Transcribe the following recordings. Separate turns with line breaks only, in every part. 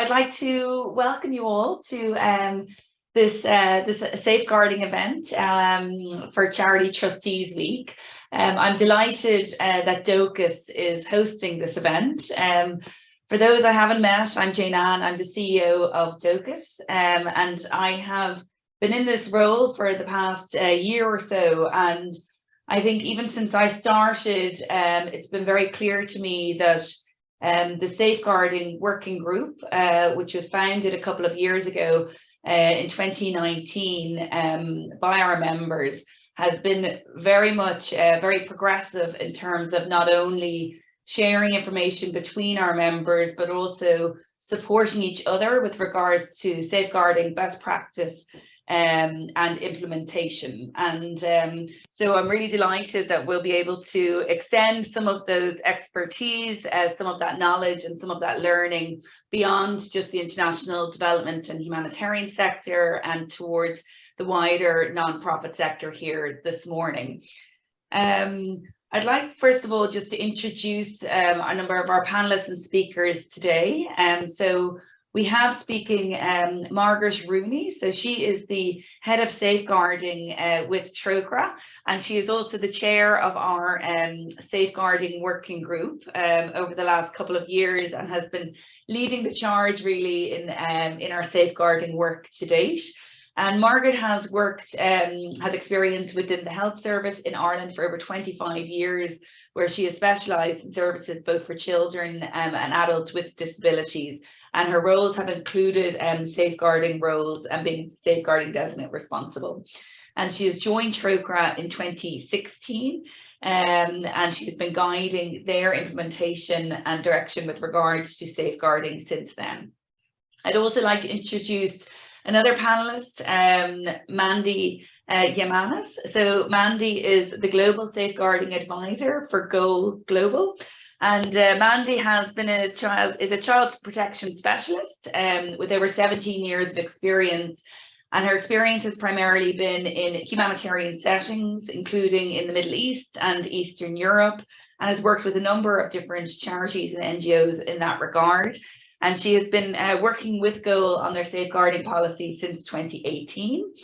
I'd like to welcome you all to this safeguarding event for Charity Trustees Week. I'm delighted that Dóchas is hosting this event. For those I haven't met, I'm Jane Ann. I'm the CEO of Dóchas, and I have been in this role for the past year or so. And I think even since I started, it's been very clear to me that the Safeguarding Working Group, which was founded a couple of years ago in 2019 by our members, has been very much very progressive in terms of not only sharing information between our members, but also supporting each other with regards to safeguarding best practice and implementation. And so I'm really delighted that we'll be able to extend some of those expertise, some of that knowledge and some of that learning beyond just the international development and humanitarian sector and towards the wider non-profit sector here this morning. I'd like, first of all, just to introduce a number of our panelists and speakers today. So we have speaking Margaret Rooney. So she is the head of safeguarding with Trócaire, and she is also the chair of our safeguarding working group over the last couple of years, and has been leading the charge really in our safeguarding work to date. And Margaret has worked, has experience within the health service in Ireland for over 25 years, where she has specialised in services both for children and adults with disabilities. And her roles have included safeguarding roles and being safeguarding designate responsible. And she has joined Trócaire in 2016, and she has been guiding their implementation and direction with regards to safeguarding since then. I'd also like to introduce another panelist, Mandy Yamanis. So Mandy is the Global Safeguarding Advisor for Goal Global. And Mandy has been is a child protection specialist with over 17 years of experience. And her experience has primarily been in humanitarian settings, including in the Middle East and Eastern Europe, and has worked with a number of different charities and NGOs in that regard. And she has been working with Goal on their safeguarding policy since 2018.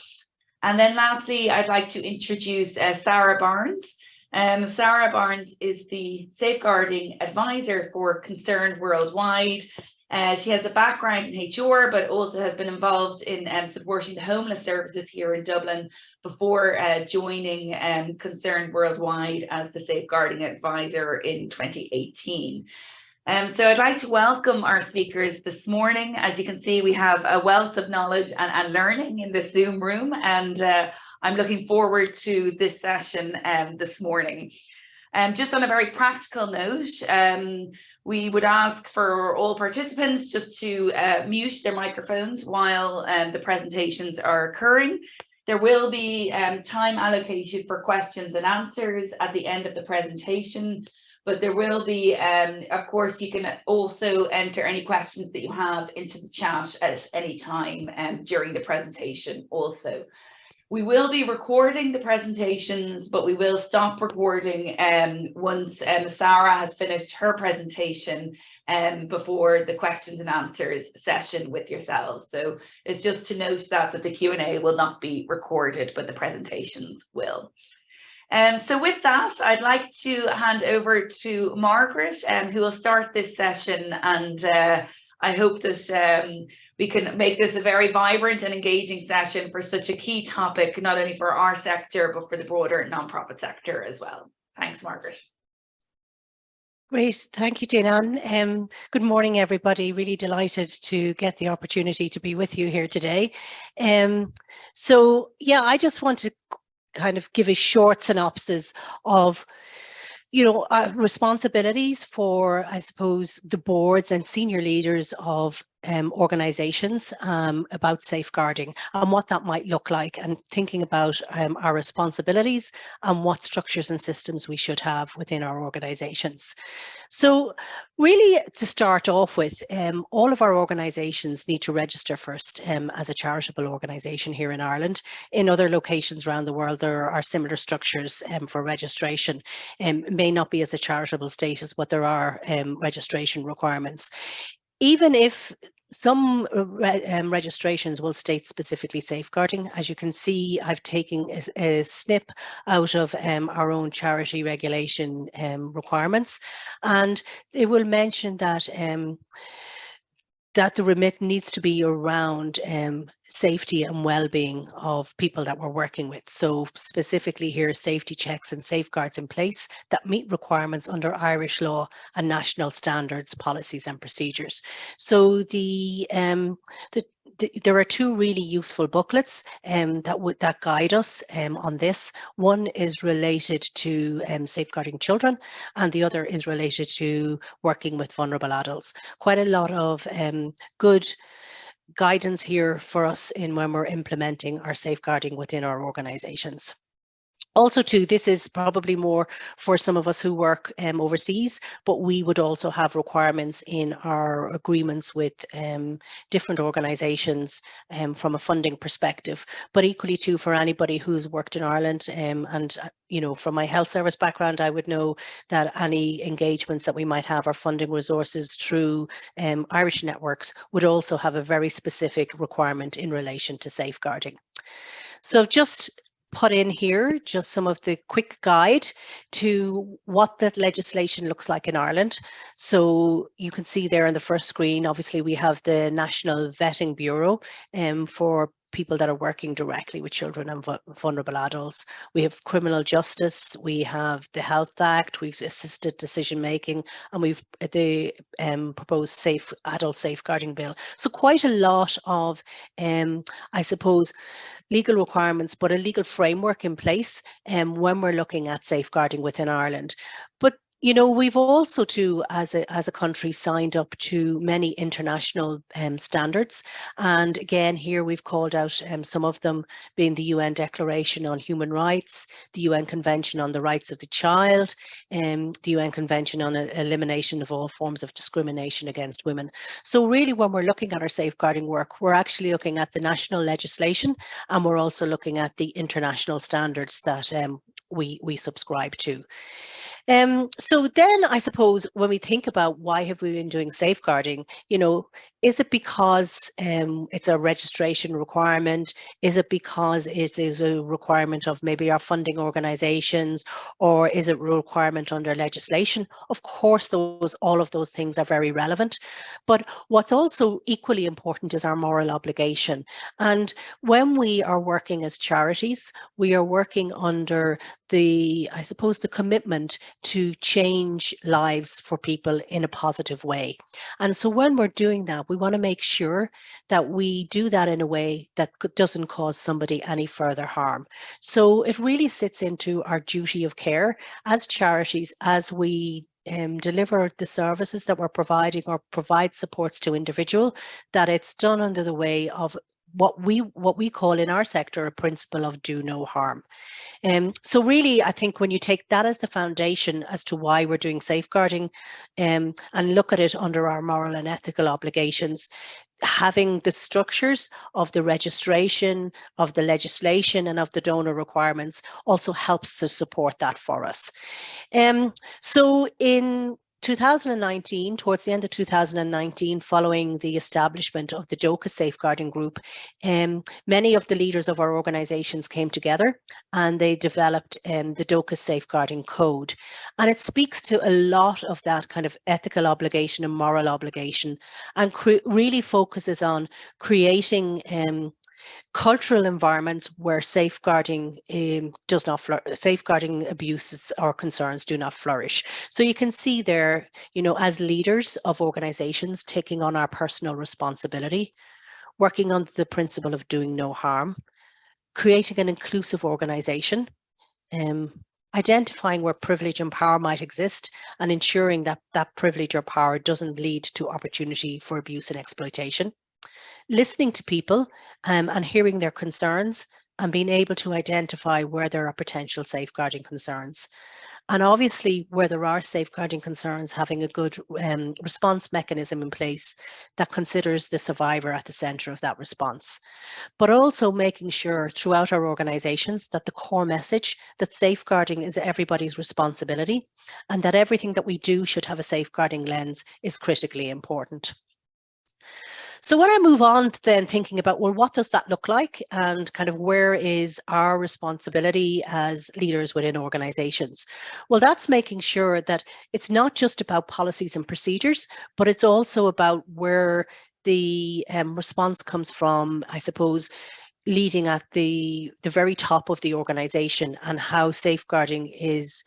And then lastly, I'd like to introduce Sarah Barnes. Sarah Barnes is the Safeguarding Advisor for Concern Worldwide. She has a background in HR, but also has been involved in supporting the homeless services here in Dublin before joining Concern Worldwide as the Safeguarding Advisor in 2018. So I'd like to welcome our speakers this morning. As you can see, we have a wealth of knowledge and learning in this Zoom room, and I'm looking forward to this session this morning. Just on a very practical note, we would ask for all participants just to mute their microphones while the presentations are occurring. There will be time allocated for questions and answers at the end of the presentation. But there will be, of course, you can also enter any questions that you have into the chat at any time during the presentation also. We will be recording the presentations, but we will stop recording once Sarah has finished her presentation before the questions and answers session with yourselves. So it's just to note that the Q&A will not be recorded, but the presentations will. So with that, I'd like to hand over to Margaret, who will start this session, and I hope that we can make this a very vibrant and engaging session for such a key topic, not only for our sector, but for the broader non-profit sector as well. Thanks, Margaret.
Great, thank you, Jane Ann. Good morning, everybody. Really delighted to get the opportunity to be with you here today. So yeah, I just want to kind of give a short synopsis of, responsibilities for, I suppose, the boards and senior leaders of organisations about safeguarding and what that might look like, and thinking about our responsibilities and what structures and systems we should have within our organisations. So really, to start off with, all of our organisations need to register first as a charitable organisation here in Ireland. In other locations around the world, there are similar structures for registration. It may not be as a charitable status, but there are registration requirements. Even if some registrations will state specifically safeguarding. As you can see, I've taken a snip out of our own charity regulation requirements, and it will mention that that the remit needs to be around safety and well-being of people that we're working with. So specifically here, safety checks and safeguards in place that meet requirements under Irish law and national standards, policies and procedures. So there are two really useful booklets that guide us on this. One is related to safeguarding children, and the other is related to working with vulnerable adults. Quite a lot of good guidance here for us in when we're implementing our safeguarding within our organisations. Also too, this is probably more for some of us who work overseas, but we would also have requirements in our agreements with different organisations from a funding perspective, but equally too for anybody who's worked in Ireland. And you know, from my health service background, I would know that any engagements that we might have or funding resources through Irish networks would also have a very specific requirement in relation to safeguarding. So just put in here just some of the quick guide to what that legislation looks like in Ireland. So you can see there on the first screen, obviously we have the National Vetting Bureau for people that are working directly with children and vulnerable adults. We have criminal justice, we have the Health Act, we've assisted decision making, and we've the proposed adult safeguarding bill. So quite a lot of, I suppose, legal requirements, but a legal framework in place when we're looking at safeguarding within Ireland. But you know, we've also too, as a country, signed up to many international standards. And again, here we've called out some of them being the UN Declaration on Human Rights, the UN Convention on the Rights of the Child, the UN Convention on Elimination of all forms of discrimination against women. So really, when we're looking at our safeguarding work, we're actually looking at the national legislation, and we're also looking at the international standards that we subscribe to. So then I suppose when we think about why have we been doing safeguarding, you know, is it because it's a registration requirement? Is it because it is a requirement of maybe our funding organisations, or is it a requirement under legislation? Of course, all of those things are very relevant. But what's also equally important is our moral obligation. And when we are working as charities, we are working under I suppose, the commitment to change lives for people in a positive way. And so when we're doing that, we want to make sure that we do that in a way that doesn't cause somebody any further harm. So it really sits into our duty of care as charities, as we deliver the services that we're providing or provide supports to individual, that it's done under the way of what we call in our sector a principle of do no harm. So really, I think when you take that as the foundation as to why we're doing safeguarding and look at it under our moral and ethical obligations, having the structures of the registration, of the legislation and of the donor requirements also helps to support that for us. So in 2019, towards the end of 2019, following the establishment of the Dóchas Safeguarding Group, many of the leaders of our organisations came together and they developed the Dóchas Safeguarding Code. And it speaks to a lot of that kind of ethical obligation and moral obligation, and really focuses on creating cultural environments where safeguarding safeguarding abuses or concerns do not flourish. So you can see there, you know, as leaders of organisations taking on our personal responsibility, working under the principle of doing no harm, creating an inclusive organisation, identifying where privilege and power might exist, and ensuring that that privilege or power doesn't lead to opportunity for abuse and exploitation. Listening to people and hearing their concerns and being able to identify where there are potential safeguarding concerns. And obviously, where there are safeguarding concerns, having a good response mechanism in place that considers the survivor at the centre of that response. But also making sure throughout our organisations that the core message that safeguarding is everybody's responsibility, and that everything that we do should have a safeguarding lens is critically important. So when I move on to then thinking about, well, what does that look like, and kind of where is our responsibility as leaders within organizations? Well, that's making sure that it's not just about policies and procedures, but it's also about where the response comes from, I suppose, leading at the very top of the organization, and how safeguarding is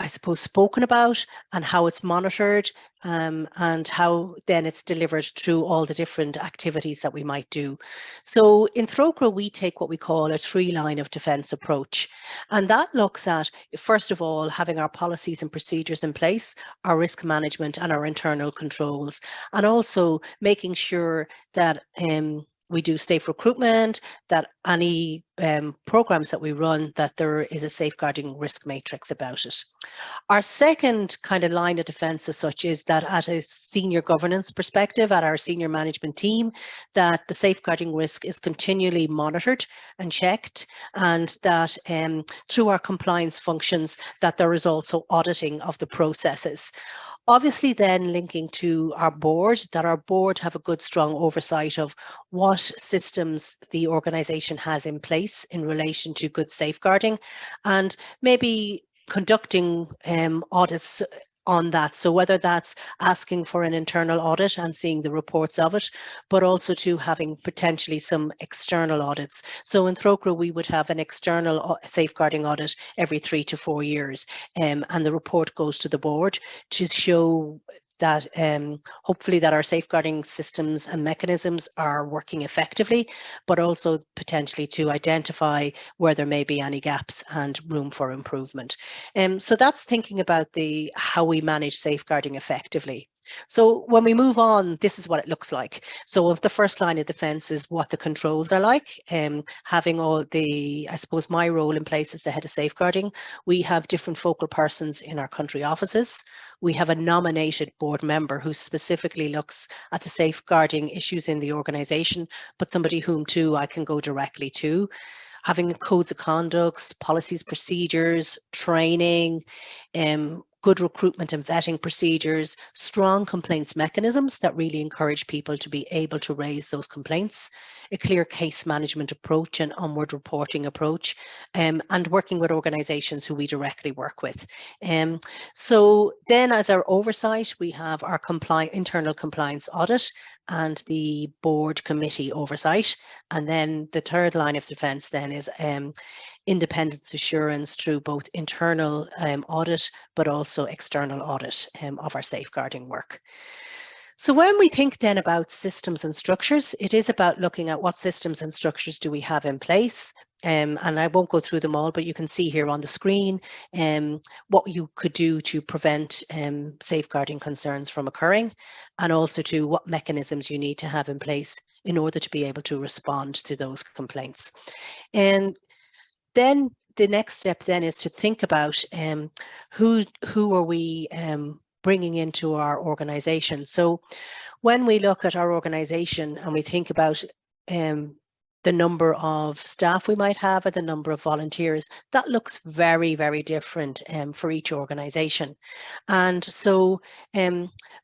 I suppose, spoken about, and how it's monitored, and how then it's delivered through all the different activities that we might do. So in Trócaire, we take what we call a 3-line of defence approach. And that looks at, first of all, having our policies and procedures in place, our risk management and our internal controls, and also making sure that we do safe recruitment, that any programs that we run, that there is a safeguarding risk matrix about it. Our second kind of line of defence as such is that at a senior governance perspective, at our senior management team, that the safeguarding risk is continually monitored and checked, and that through our compliance functions, that there is also auditing of the processes. Obviously then linking to our board, that our board have a good strong oversight of what systems the organisation has in place in relation to good safeguarding, and maybe conducting audits on that. So whether that's asking for an internal audit and seeing the reports of it, but also to having potentially some external audits. So in Trócaire, we would have an external safeguarding audit every 3 to 4 years, and the report goes to the board to show that hopefully that our safeguarding systems and mechanisms are working effectively, but also potentially to identify where there may be any gaps and room for improvement. So that's thinking about how we manage safeguarding effectively. So when we move on, this is what it looks like. So if the first line of defence is what the controls are like, having all I suppose my role in place as the head of safeguarding, we have different focal persons in our country offices. We have a nominated board member who specifically looks at the safeguarding issues in the organisation, but somebody whom too I can go directly to. Having codes of conducts, policies, procedures, training, good recruitment and vetting procedures, strong complaints mechanisms that really encourage people to be able to raise those complaints, a clear case management approach and onward reporting approach, and working with organisations who we directly work with. So then as our oversight, we have our internal compliance audit and the board committee oversight. And then the third line of defence then is independence assurance through both internal audit, but also external audit of our safeguarding work. So when we think then about systems and structures, it is about looking at what systems and structures do we have in place. And I won't go through them all, but you can see here on the screen what you could do to prevent safeguarding concerns from occurring, and also to what mechanisms you need to have in place in order to be able to respond to those complaints. And then the next step then is to think about who are we bringing into our organisation. So when we look at our organisation and we think about the number of staff we might have or the number of volunteers, that looks very, very different for each organisation. And so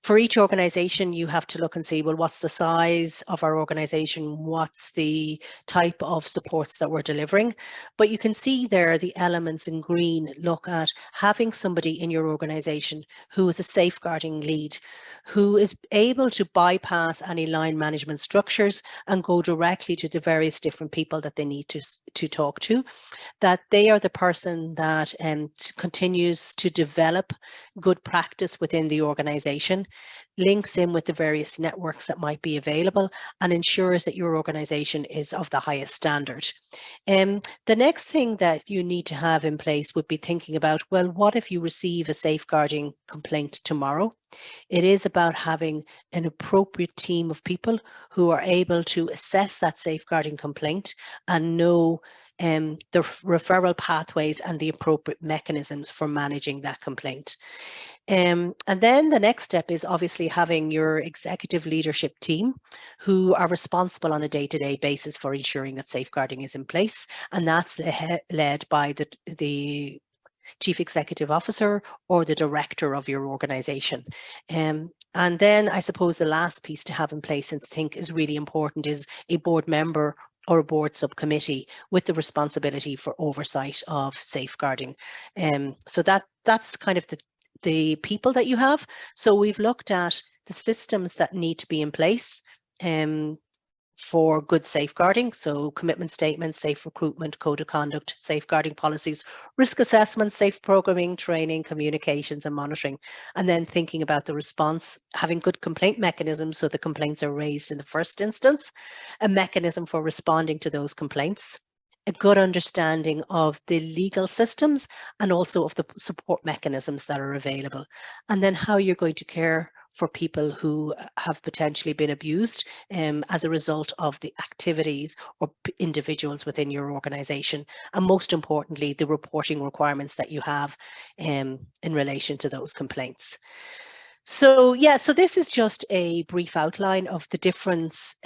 for each organisation, you have to look and see, well, what's the size of our organisation? What's the type of supports that we're delivering? But you can see there the elements in green look at having somebody in your organisation who is a safeguarding lead, who is able to bypass any line management structures and go directly to the various different people that they need to talk to, that they are the person that continues to develop good practice within the organisation, links in with the various networks that might be available, and ensures that your organisation is of the highest standard. The next thing that you need to have in place would be thinking about, well, what if you receive a safeguarding complaint tomorrow? It is about having an appropriate team of people who are able to assess that safeguarding complaint and know the referral pathways and the appropriate mechanisms for managing that complaint. And then the next step is obviously having your executive leadership team who are responsible on a day-to-day basis for ensuring that safeguarding is in place, and that's led by the Chief Executive Officer or the director of your organisation. And And then I suppose the last piece to have in place and think is really important is a board member or a board subcommittee with the responsibility for oversight of safeguarding. So that's kind of the people that you have. So we've looked at the systems that need to be in place for good safeguarding, so commitment statements, safe recruitment, code of conduct, safeguarding policies, risk assessments, safe programming, training, communications and monitoring, and then thinking about the response, having good complaint mechanisms so the complaints are raised in the first instance, a mechanism for responding to those complaints, a good understanding of the legal systems and also of the support mechanisms that are available, and then how you're going to care for people who have potentially been abused as a result of the activities or individuals within your organisation, and most importantly, the reporting requirements that you have in relation to those complaints. So yeah, so this is just a brief outline of the difference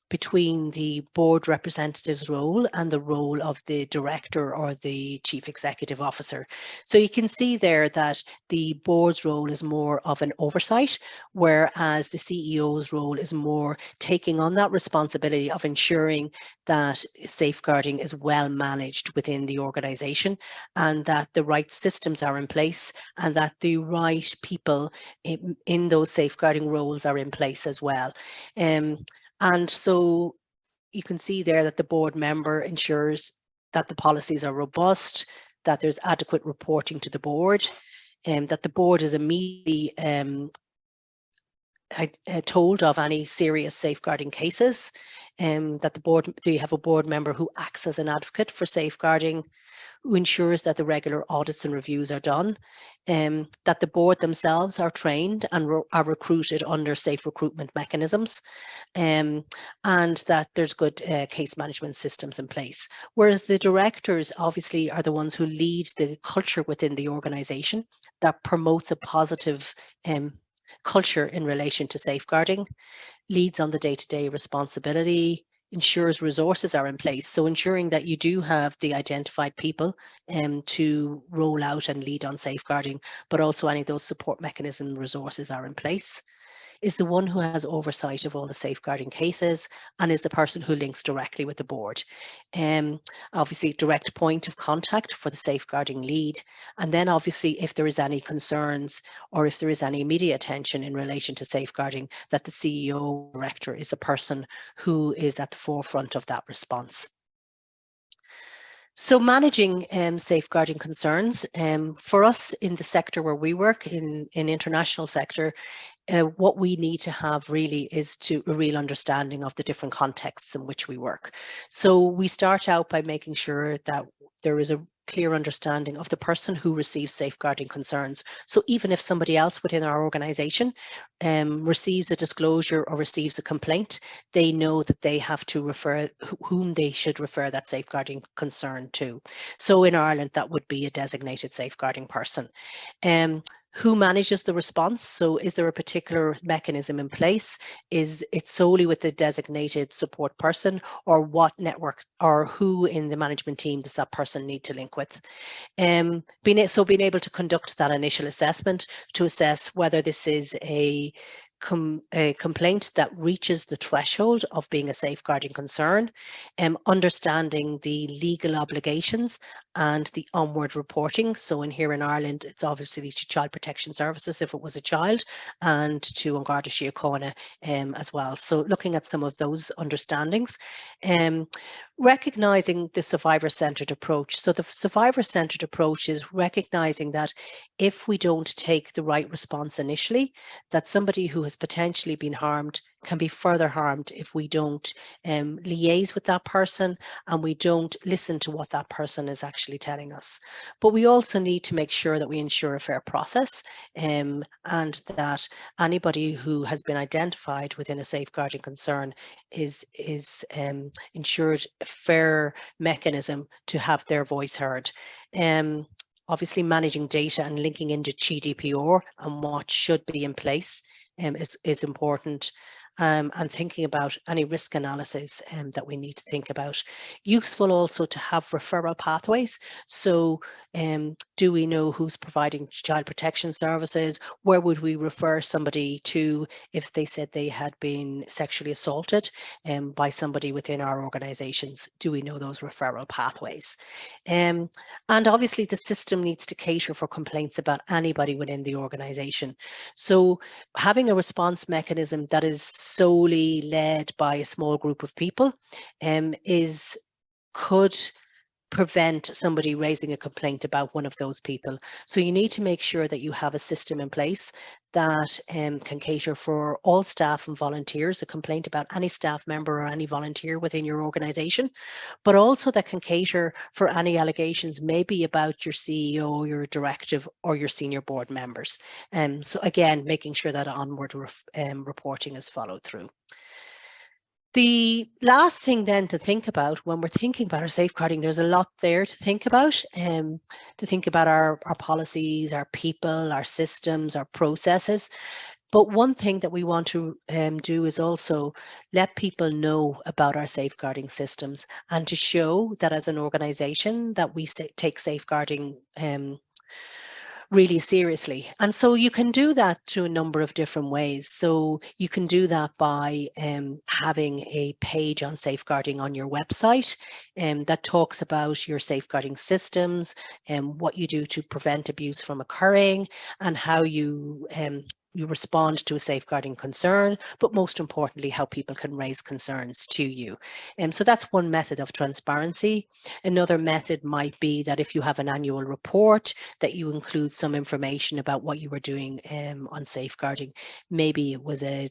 between the board representative's role and the role of the director or the chief executive officer. So you can see there that the board's role is more of an oversight, whereas the CEO's role is more taking on that responsibility of ensuring that safeguarding is well managed within the organisation and that the right systems are in place and that the right people in those safeguarding roles are in place as well. And so you can see there that the board member ensures that the policies are robust, that there's adequate reporting to the board, and that the board is immediately told of any serious safeguarding cases, that they have a board member who acts as an advocate for safeguarding, who ensures that the regular audits and reviews are done, that the board themselves are trained and are recruited under safe recruitment mechanisms, and that there's good case management systems in place. Whereas the directors obviously are the ones who lead the culture within the organisation that promotes a positive culture in relation to safeguarding, leads on the day-to-day responsibility, ensures resources are in place. So ensuring that you do have the identified people to roll out and lead on safeguarding, but also any of those support mechanism resources are in place, is the one who has oversight of all the safeguarding cases and is the person who links directly with the board. Obviously, direct point of contact for the safeguarding lead. And then obviously, if there is any concerns or if there is any media attention in relation to safeguarding, that the CEO director is the person who is at the forefront of that response. So managing safeguarding concerns, for us in the sector where we work, in international sector, what we need to have really is a real understanding of the different contexts in which we work. So we start out by making sure that there is a clear understanding of the person who receives safeguarding concerns. So even if somebody else within our organisation receives a disclosure or receives a complaint, they know that they have to refer whom they should refer that safeguarding concern to. So in Ireland, that would be a designated safeguarding person. Who manages the response? So is there a particular mechanism in place? Is it solely with the designated support person, or what network or who in the management team does that person need to link with? Being able to conduct that initial assessment to assess whether this is a complaint that reaches the threshold of being a safeguarding concern, understanding the legal obligations and the onward reporting. So here in Ireland, it's obviously to Child Protection Services if it was a child, and to An Garda Síochána as well. So looking at some of those understandings. Recognising the survivor-centred approach. So the survivor-centred approach is recognising that if we don't take the right response initially, that somebody who has potentially been harmed can be further harmed if we don't liaise with that person and we don't listen to what that person is actually telling us. But we also need to make sure that we ensure a fair process and that anybody who has been identified within a safeguarding concern is ensured a fair mechanism to have their voice heard. Obviously, managing data and linking into GDPR and what should be in place is important. and thinking about any risk analysis that we need to think about. Useful also to have referral pathways. So do we know who's providing child protection services? Where would we refer somebody to if they said they had been sexually assaulted by somebody within our organisations? Do we know those referral pathways? And obviously the system needs to cater for complaints about anybody within the organisation. So having a response mechanism that is solely led by a small group of people could prevent somebody raising a complaint about one of those people. So you need to make sure that you have a system in place that can cater for all staff and volunteers, a complaint about any staff member or any volunteer within your organisation, but also that can cater for any allegations maybe about your CEO, your directive, or your senior board members. So again, making sure that onward reporting is followed through. The last thing then to think about when we're thinking about our safeguarding, there's a lot there to think about our policies, our people, our systems, our processes. But one thing that we want to do is also let people know about our safeguarding systems and to show that as an organisation that we take safeguarding really seriously. And so you can do that through a number of different ways. So you can do that by having a page on safeguarding on your website that talks about your safeguarding systems and what you do to prevent abuse from occurring and how you respond to a safeguarding concern, but most importantly, how people can raise concerns to you. So that's one method of transparency. Another method might be that if you have an annual report, that you include some information about what you were doing on safeguarding. Maybe it was a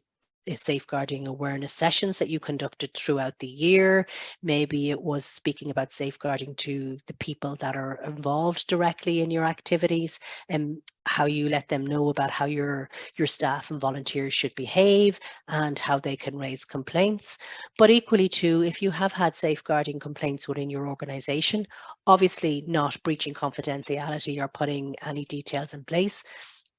safeguarding awareness sessions that you conducted throughout the year. Maybe it was speaking about safeguarding to the people that are involved directly in your activities and how you let them know about how your staff and volunteers should behave and how they can raise complaints. But equally too, if you have had safeguarding complaints within your organisation, obviously not breaching confidentiality or putting any details in place,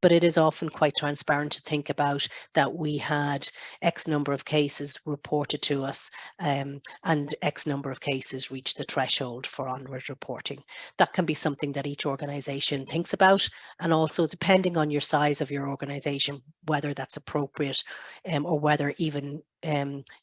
but it is often quite transparent to think about that we had X number of cases reported to us and X number of cases reached the threshold for onward reporting. That can be something that each organisation thinks about, and also depending on your size of your organisation, whether that's appropriate or whether even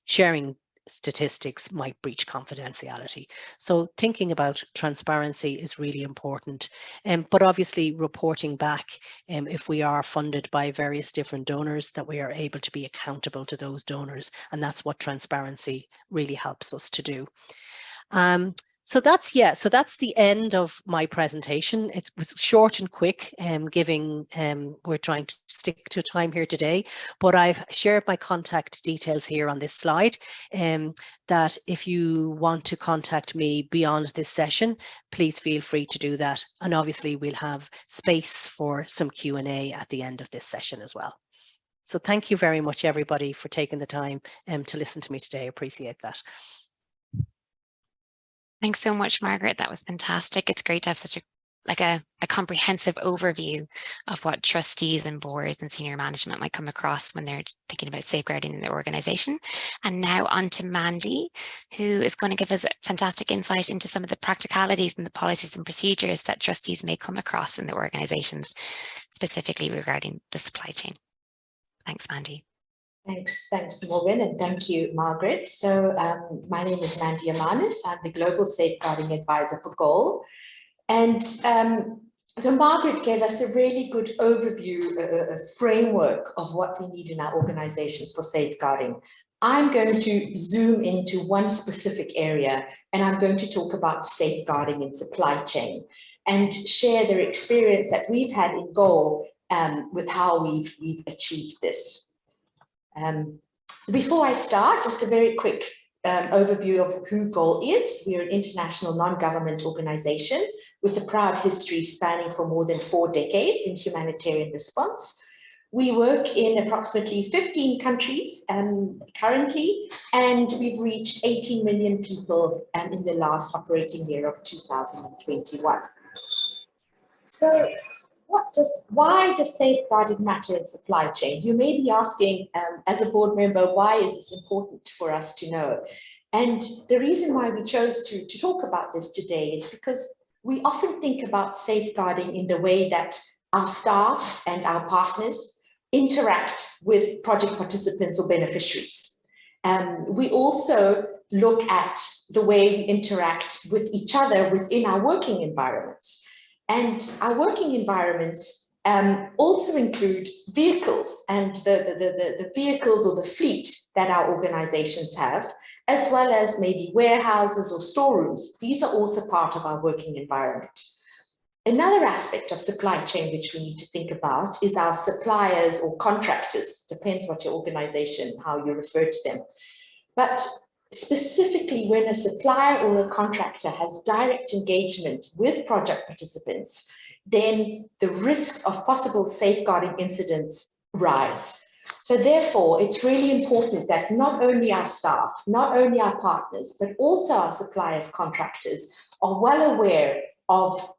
sharing statistics might breach confidentiality. So thinking about transparency is really important, but obviously reporting back if we are funded by various different donors, that we are able to be accountable to those donors, and that's what transparency really helps us to do. So that's the end of my presentation. It was short and quick, we're trying to stick to time here today, but I've shared my contact details here on this slide, that if you want to contact me beyond this session, please feel free to do that. And obviously we'll have space for some Q&A at the end of this session as well. So thank you very much, everybody, for taking the time to listen to me today. I appreciate that.
Thanks so much, Margaret. That was fantastic. It's great to have such a comprehensive overview of what trustees and boards and senior management might come across when they're thinking about safeguarding in their organisation. And now on to Mandy, who is going to give us a fantastic insight into some of the practicalities and the policies and procedures that trustees may come across in their organisations, specifically regarding the supply chain. Thanks, Mandy.
Thanks, Morgan, and thank you, Margaret. So my name is Mandy Yamanis. I'm the Global Safeguarding Advisor for GOAL. And so Margaret gave us a really good overview, a framework of what we need in our organizations for safeguarding. I'm going to zoom into one specific area, and I'm going to talk about safeguarding in supply chain and share the experience that we've had in GOAL with how we've achieved this. So before I start, just a very quick overview of who GOAL is. We're an international non-government organization with a proud history spanning for more than 4 decades in humanitarian response. We work in approximately 15 countries currently, and we've reached 18 million people in the last operating year of 2021. So why does safeguarding matter in supply chain? You may be asking, as a board member, why is this important for us to know? And the reason why we chose to talk about this today is because we often think about safeguarding in the way that our staff and our partners interact with project participants or beneficiaries. We also look at the way we interact with each other within our working environments. And our working environments also include vehicles and the vehicles or the fleet that our organizations have, as well as maybe warehouses or storerooms. These are also part of our working environment. Another aspect of supply chain which we need to think about is our suppliers or contractors, depends what your organization, how you refer to them. But specifically when a supplier or a contractor has direct engagement with project participants, then the risks of possible safeguarding incidents rise. So therefore, it's really important that not only our staff, not only our partners, but also our suppliers, contractors are well aware of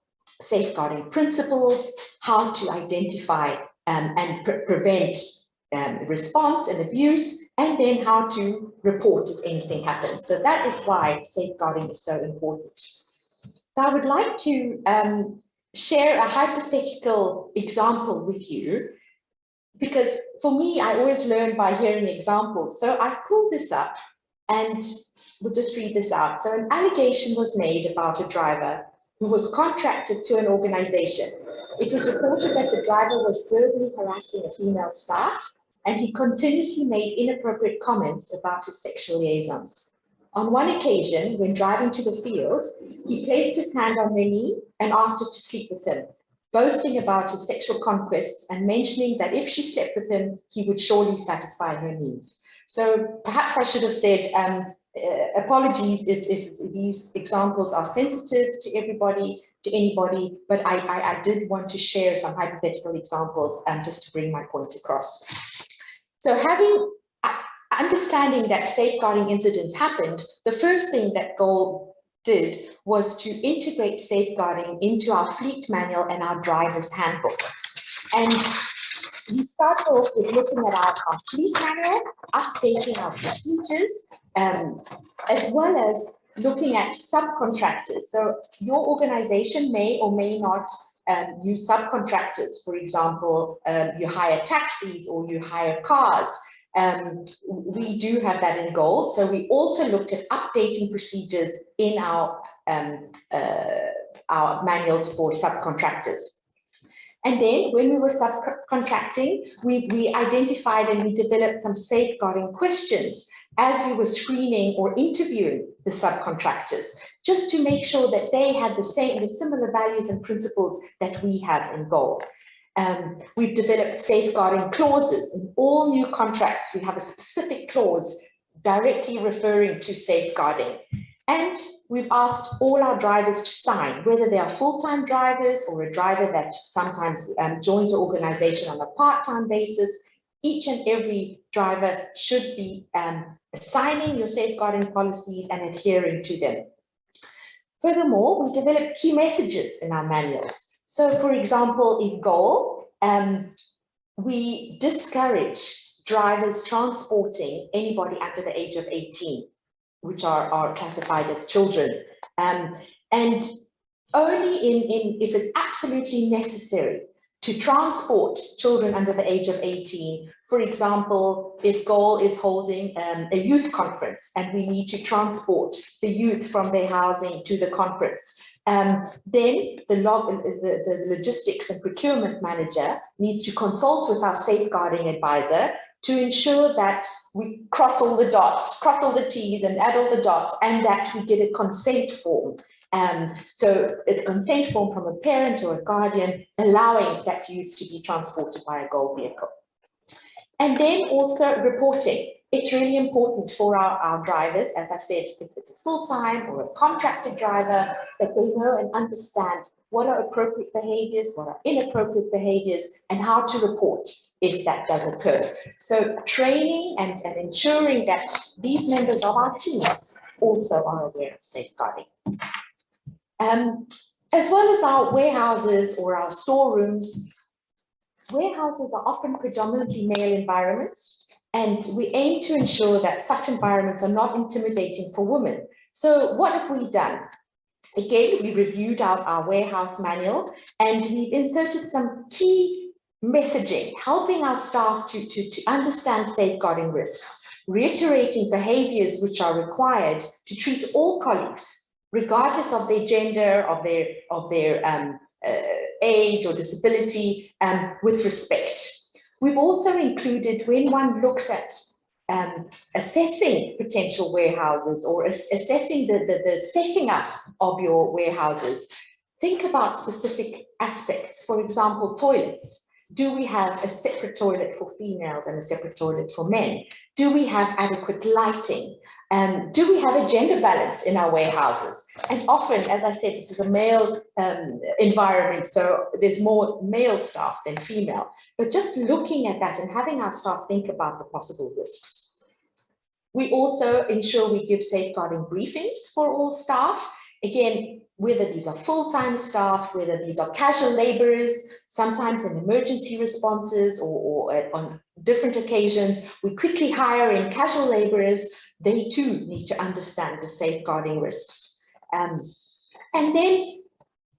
safeguarding principles, how to identify and prevent response and abuse, and then how to report if anything happens. So that is why safeguarding is so important. So I would like to share a hypothetical example with you, because for me, I always learn by hearing examples. So I've pulled this up and we'll just read this out. So an allegation was made about a driver who was contracted to an organization. It was reported that the driver was verbally harassing a female staff, and he continuously made inappropriate comments about his sexual liaisons. On one occasion, when driving to the field, he placed his hand on her knee and asked her to sleep with him, boasting about his sexual conquests and mentioning that if she slept with him, he would surely satisfy her needs. So perhaps I should have said, apologies if these examples are sensitive to everybody, to anybody, but I did want to share some hypothetical examples just to bring my point across. So understanding that safeguarding incidents happened, the first thing that GOAL did was to integrate safeguarding into our fleet manual and our driver's handbook. And we started off with looking at our fleet manual, updating our procedures, as well as looking at subcontractors. So your organization may or may not use subcontractors. For example, you hire taxis or you hire cars. We do have that in GOAL. So we also looked at updating procedures in our manuals for subcontractors. And then when we were subcontracting, we identified and we developed some safeguarding questions as we were screening or interviewing the subcontractors, just to make sure that they had the similar values and principles that we have in GOAL. We've developed safeguarding clauses. In all new contracts, we have a specific clause directly referring to safeguarding. And we've asked all our drivers to sign, whether they are full-time drivers or a driver that sometimes joins the organization on a part-time basis. Each and every driver should be signing your safeguarding policies and adhering to them. Furthermore, we developed key messages in our manuals. So, for example, in GOAL, we discourage drivers transporting anybody under the age of 18, which are classified as children, and only if it's absolutely necessary to transport children under the age of 18. For example, if GOAL is holding a youth conference and we need to transport the youth from their housing to the conference, then the logistics and procurement manager needs to consult with our safeguarding advisor to ensure that we cross all the dots, cross all the T's and add all the dots, and that we get a consent form. So a consent form from a parent or a guardian allowing that youth to be transported by a GOAL vehicle. And then also reporting. It's really important for our drivers, as I said, if it's a full-time or a contracted driver, that they know and understand what are appropriate behaviors, what are inappropriate behaviors, and how to report if that does occur. So training and ensuring that these members of our teams also are aware of safeguarding. As well as our warehouses or our storerooms, warehouses are often predominantly male environments, and we aim to ensure that such environments are not intimidating for women. So what have we done? Again, we reviewed our warehouse manual, and we've inserted some key messaging, helping our staff to understand safeguarding risks, reiterating behaviors which are required to treat all colleagues, regardless of their gender, of their age or disability, with respect. We've also included, when one looks at assessing potential warehouses or assessing the setting up of your warehouses, think about specific aspects. For example, toilets. Do we have a separate toilet for females and a separate toilet for men? Do we have adequate lighting? Do we have a gender balance in our warehouses? And often, as I said, this is a male environment, so there's more male staff than female. But just looking at that and having our staff think about the possible risks. We also ensure we give safeguarding briefings for all staff. Again, whether these are full-time staff, whether these are casual laborers, sometimes in emergency responses or on different occasions, we quickly hire in casual laborers. They too need to understand the safeguarding risks. And then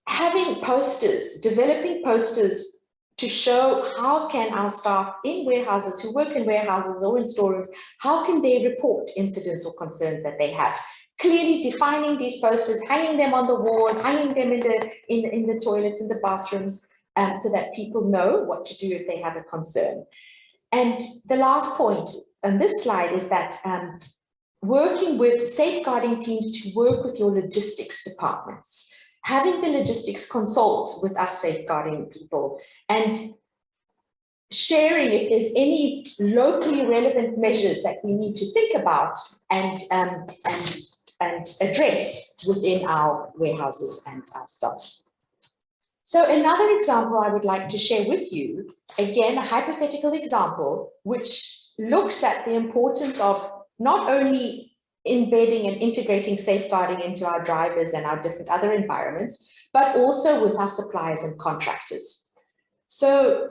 having posters, developing posters to show how can our staff in warehouses, who work in warehouses or in storerooms, how can they report incidents or concerns that they have? Clearly defining these posters, hanging them on the wall, hanging them in the toilets, in the bathrooms, so that people know what to do if they have a concern. And the last point on this slide is that working with safeguarding teams to work with your logistics departments, having the logistics consult with us safeguarding people, and sharing if there's any locally relevant measures that we need to think about and address within our warehouses and our stocks. So another example I would like to share with you, again, a hypothetical example, which looks at the importance of not only embedding and integrating safeguarding into our drivers and our different other environments, but also with our suppliers and contractors. So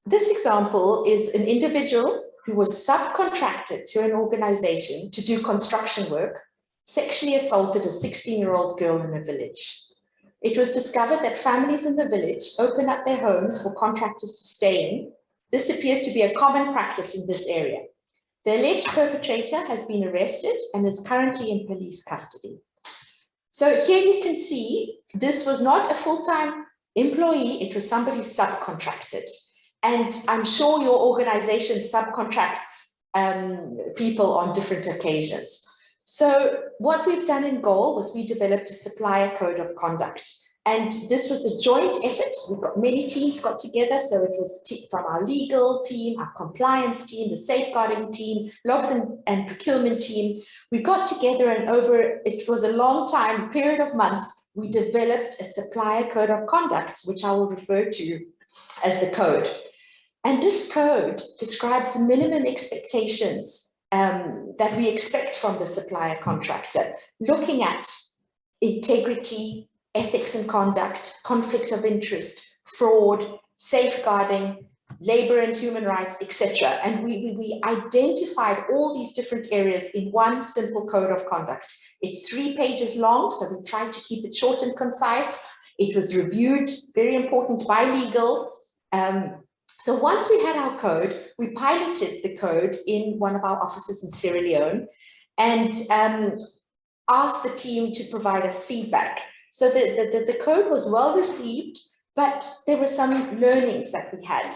this example is an individual who was subcontracted to an organization to do construction work, sexually assaulted a 16-year-old girl in a village. It was discovered that families in the village open up their homes for contractors to stay in. This appears to be a common practice in this area. The alleged perpetrator has been arrested and is currently in police custody. So here you can see this was not a full-time employee, it was somebody subcontracted. And I'm sure your organization subcontracts people on different occasions. So what we've done in GOAL was we developed a supplier code of conduct. And this was a joint effort. We've got many teams got together. So it was from our legal team, our compliance team, the safeguarding team, logs and procurement team. We got together and it was a long time, period of months, we developed a supplier code of conduct, which I will refer to as the code. And this code describes minimum expectations that we expect from the supplier contractor, looking at integrity, ethics and conduct, conflict of interest, fraud, safeguarding, labor and human rights, etc. And we identified all these different areas in one simple code of conduct. It's 3 pages long, so we tried to keep it short and concise. It was reviewed, very important, by legal. So once we had our code, we piloted the code in one of our offices in Sierra Leone and asked the team to provide us feedback. So the code was well received, but there were some learnings that we had.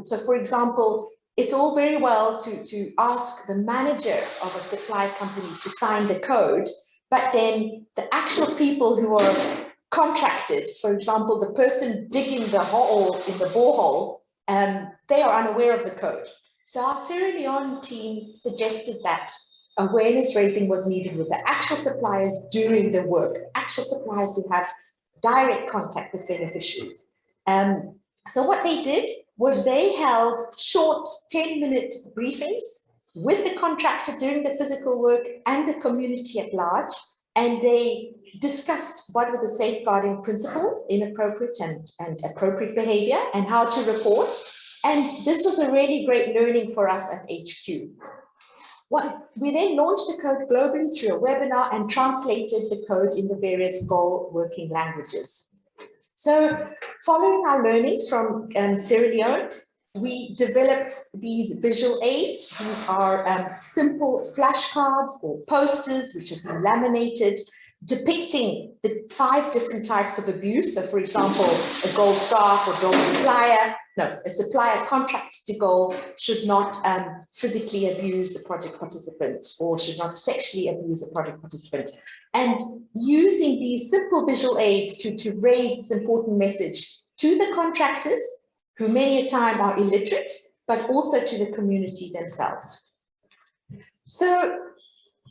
So for example, it's all very well to ask the manager of a supply company to sign the code, but then the actual people who are contracted, for example, the person digging the hole in the borehole, they are unaware of the code. So our Sierra Leone team suggested that awareness raising was needed with the actual suppliers doing the work, actual suppliers who have direct contact with beneficiaries. So what they did was they held short 10-minute briefings with the contractor doing the physical work and the community at large, and they discussed what were the safeguarding principles, inappropriate and appropriate behavior, and how to report. And this was a really great learning for us at HQ. We then launched the code globally through a webinar and translated the code in the various goal working languages. So following our learnings from Sierra Leone, we developed these visual aids. These are simple flashcards or posters which have been laminated, depicting the 5 different types of abuse. So for example, a goal staff or goal supplier, a supplier contracted to goal should not physically abuse a project participant or should not sexually abuse a project participant. And using these simple visual aids to raise this important message to the contractors, who many a time are illiterate, but also to the community themselves. So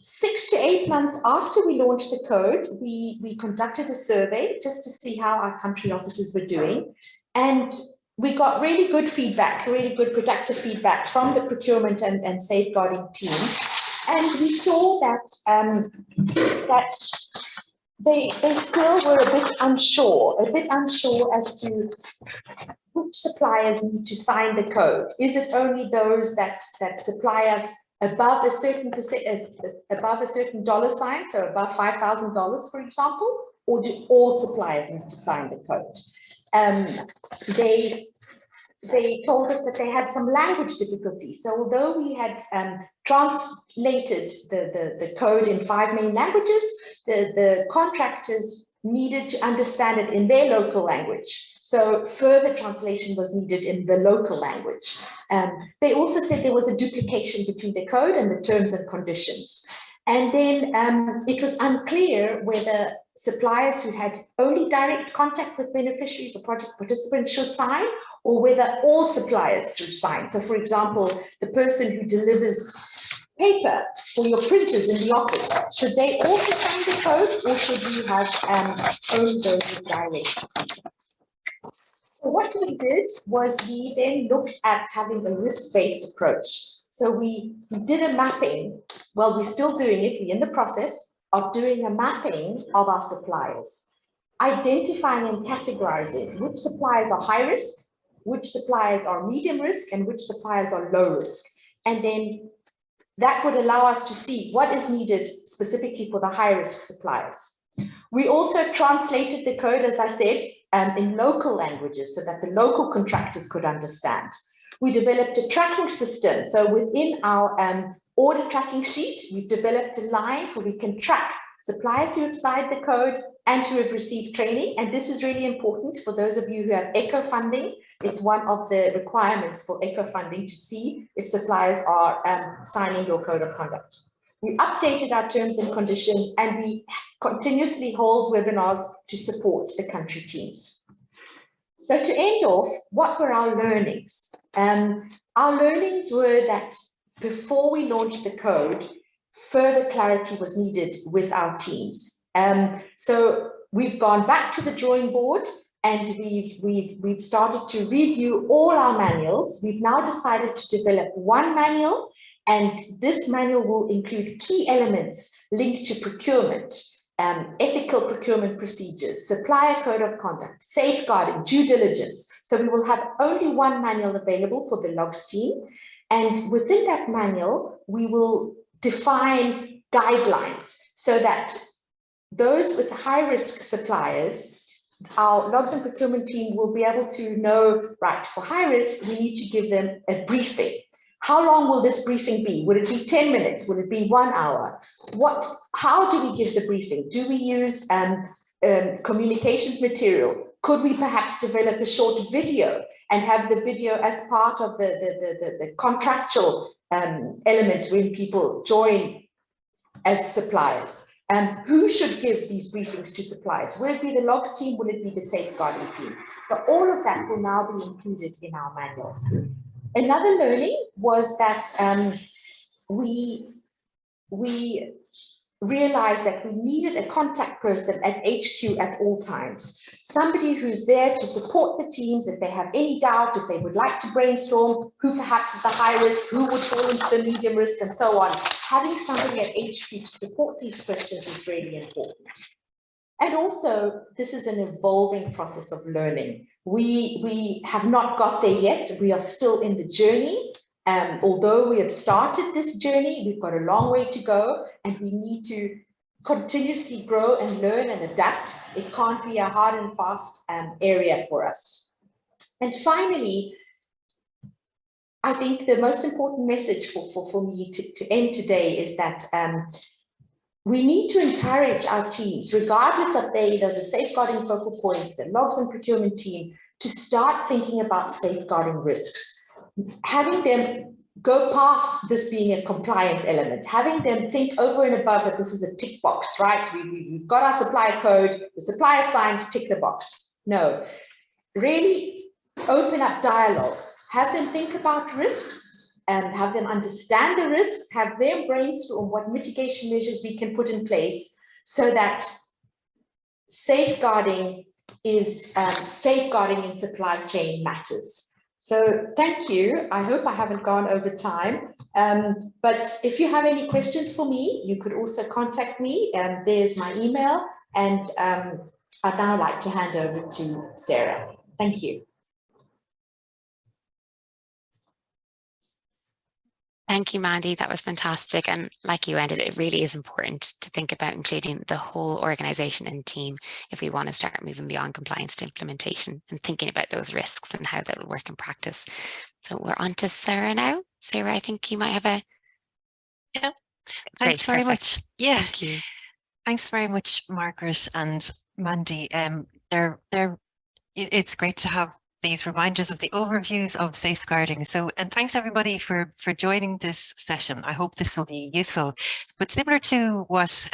6 to 8 months after we launched the code, we conducted a survey just to see how our country offices were doing. And we got really good feedback, really good productive feedback from the procurement and safeguarding teams. And we saw that, they still were a bit unsure as to which suppliers need to sign the code. Is it only those that suppliers above a certain above a certain dollar sign, so above $5,000, for example, or do all suppliers need to sign the code? They told us that they had some language difficulties. So although we had translated the code in 5 main languages, the contractors needed to understand it in their local language. So further translation was needed in the local language. They also said there was a duplication between the code and the terms and conditions. And then it was unclear whether suppliers who had only direct contact with beneficiaries or project participants should sign, or whether all suppliers should sign. So for example, the person who delivers paper for your printers in the office, should they also sign the code, or should we have only those with direct contact? So what we did was we then looked at having a risk-based approach. So we did a mapping. Well, we're still doing it. We're in the process of doing a mapping of our suppliers, identifying and categorizing which suppliers are high risk, which suppliers are medium risk, and which suppliers are low risk. And then that would allow us to see what is needed specifically for the high risk suppliers. We also translated the code, as I said, in local languages so that the local contractors could understand. We developed a tracking system. So within our order tracking sheet, we've developed a line so we can track suppliers who have signed the code and who have received training. And this is really important for those of you who have ECHO funding. It's one of the requirements for ECHO funding to see if suppliers are signing your code of conduct. We updated our terms and conditions, and we continuously hold webinars to support the country teams. So to end off, what were our learnings? Our learnings were that before we launched the code, further clarity was needed with our teams. So we've gone back to the drawing board, and we've started to review all our manuals. We've now decided to develop one manual, and this manual will include key elements linked to procurement, ethical procurement procedures, supplier code of conduct, safeguarding, due diligence. So we will have only one manual available for the logs team. And within that manual, we will define guidelines so that those with high-risk suppliers, our logs and procurement team will be able to know, right, for high risk, we need to give them a briefing. How long will this briefing be? Would it be 10 minutes? Would it be 1 hour? How do we give the briefing? Do we use communications material? Could we perhaps develop a short video and have the video as part of the contractual element when people join as suppliers? Who should give these briefings to suppliers? Will it be the logs team? Will it be the safeguarding team? So all of that will now be included in our manual. Another learning was that we realized that we needed a contact person at HQ at all times. Somebody who's there to support the teams if they have any doubt, if they would like to brainstorm, who perhaps is a high risk, who would fall into the medium risk, and so on. Having somebody at HQ to support these questions is really important. And also, this is an evolving process of learning. We have not got there yet. We are still in the journey. Although we have started this journey, we've got a long way to go, and we need to continuously grow and learn and adapt. It can't be a hard and fast area for us. And finally, I think the most important message for me to end today is that we need to encourage our teams, regardless of the safeguarding focal points, the logs and procurement team, to start thinking about safeguarding risks. Having them go past this being a compliance element, having them think over and above that this is a tick box, right? We've got our supplier code, the supplier signed, tick the box. No, really open up dialogue, have them think about risks, and have them understand the risks, have them brainstorm what mitigation measures we can put in place so that safeguarding in supply chain matters. So thank you. I hope I haven't gone over time. But if you have any questions for me, you could also contact me. There's my email. And I'd now like to hand over to Sarah. Thank you.
Thank you, Mandy. That was fantastic. And like you ended, it really is important to think about including the whole organisation and team if we want to start moving beyond compliance to implementation and thinking about those risks and how that will work in practice. So we're on to Sarah now. Sarah, I think you might have a...
Yeah, thanks very much. Yeah,
thank you.
Thanks very much, Margaret and Mandy. It's great to have these reminders of the overviews of safeguarding. So, and thanks everybody for joining this session. I hope this will be useful. But similar to what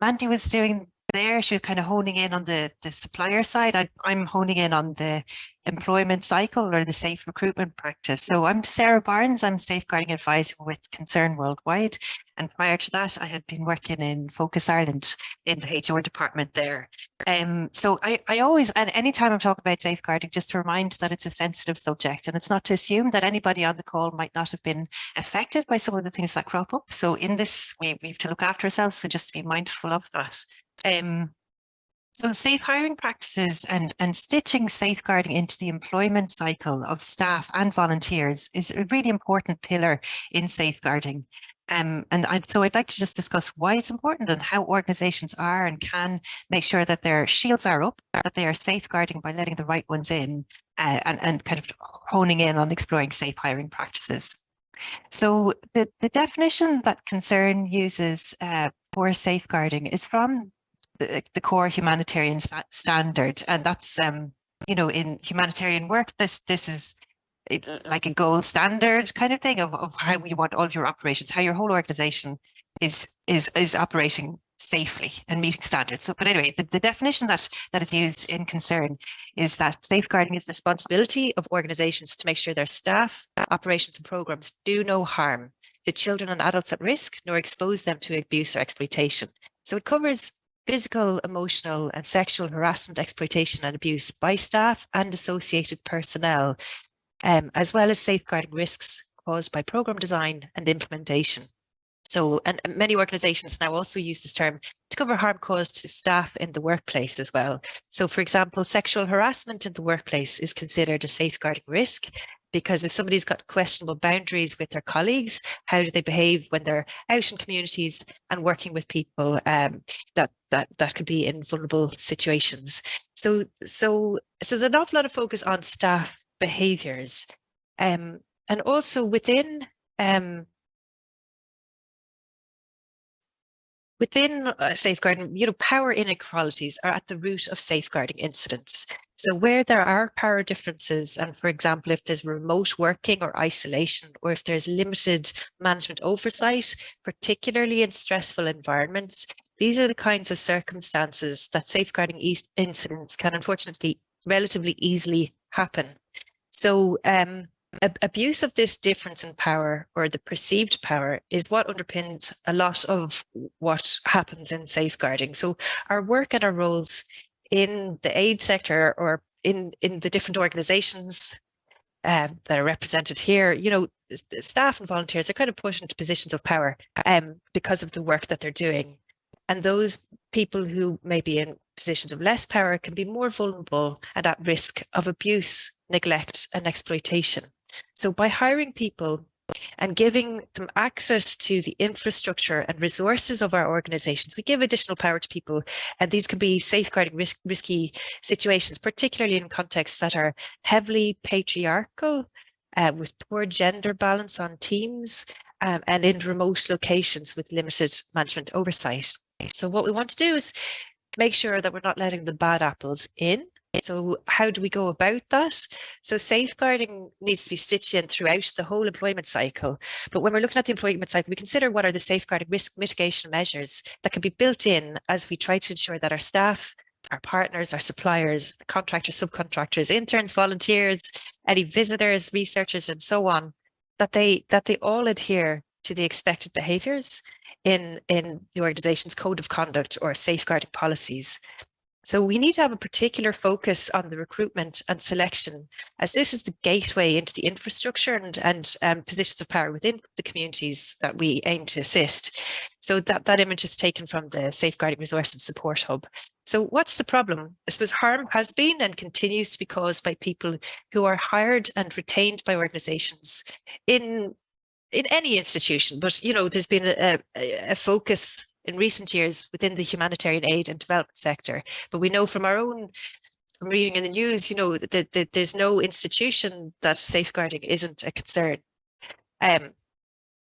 Mandy was doing there, she was kind of honing in on the supplier side. I'm honing in on the employment cycle or the safe recruitment practice. So I'm Sarah Barnes, I'm Safeguarding Advisor with Concern Worldwide. And prior to that, I had been working in Focus Ireland in the HR department there. So I always, and anytime I'm talking about safeguarding, just to remind that it's a sensitive subject, and it's not to assume that anybody on the call might not have been affected by some of the things that crop up. So in this, we have to look after ourselves, so just be mindful of that. So safe hiring practices and stitching safeguarding into the employment cycle of staff and volunteers is a really important pillar in safeguarding. So I'd like to just discuss why it's important and how organisations are and can make sure that their shields are up, that they are safeguarding by letting the right ones in and kind of honing in on exploring safe hiring practices. So the definition that Concern uses for safeguarding is from the core humanitarian standard, and that's in humanitarian work this is like a gold standard kind of thing of how you want all of your operations, how your whole organization is operating safely and meeting standards. So, but anyway, the definition that is used in Concern is that safeguarding is the responsibility of organizations to make sure their staff, operations and programs do no harm to children and adults at risk, nor expose them to abuse or exploitation. So it covers physical, emotional and sexual harassment, exploitation and abuse by staff and associated personnel, as well as safeguarding risks caused by program design and implementation. So, and many organizations now also use this term to cover harm caused to staff in the workplace as well. So for example, sexual harassment in the workplace is considered a safeguarding risk, because if somebody's got questionable boundaries with their colleagues, how do they behave when they're out in communities and working with people that could be in vulnerable situations. So there's an awful lot of focus on staff behaviours, and also within safeguarding, power inequalities are at the root of safeguarding incidents. So where there are power differences, and for example, if there's remote working or isolation, or if there's limited management oversight, particularly in stressful environments, these are the kinds of circumstances that safeguarding incidents can unfortunately relatively easily happen. So abuse of this difference in power, or the perceived power, is what underpins a lot of what happens in safeguarding. So our work and our roles in the aid sector, or in the different organizations that are represented here, the staff and volunteers are kind of put into positions of power because of the work that they're doing. And those people who may be in positions of less power can be more vulnerable and at risk of abuse, neglect, and exploitation. So by hiring people and giving them access to the infrastructure and resources of our organizations, we give additional power to people, and these can be safeguarding risky situations, particularly in contexts that are heavily patriarchal, with poor gender balance on teams, and in remote locations with limited management oversight. So what we want to do is make sure that we're not letting the bad apples in. So how do we go about that? So safeguarding needs to be stitched in throughout the whole employment cycle. But when we're looking at the employment cycle, we consider what are the safeguarding risk mitigation measures that can be built in as we try to ensure that our staff, our partners, our suppliers, contractors, subcontractors, interns, volunteers, any visitors, researchers, and so on, that they all adhere to the expected behaviours in the organisation's code of conduct or safeguarding policies. So we need to have a particular focus on the recruitment and selection, as this is the gateway into the infrastructure and positions of power within the communities that we aim to assist. So that image is taken from the Safeguarding Resource and Support Hub. So what's the problem? I suppose harm has been and continues to be caused by people who are hired and retained by organisations in any institution, but there's been a focus in recent years within the humanitarian aid and development sector. But we know from reading in the news, that there's no institution that safeguarding isn't a concern.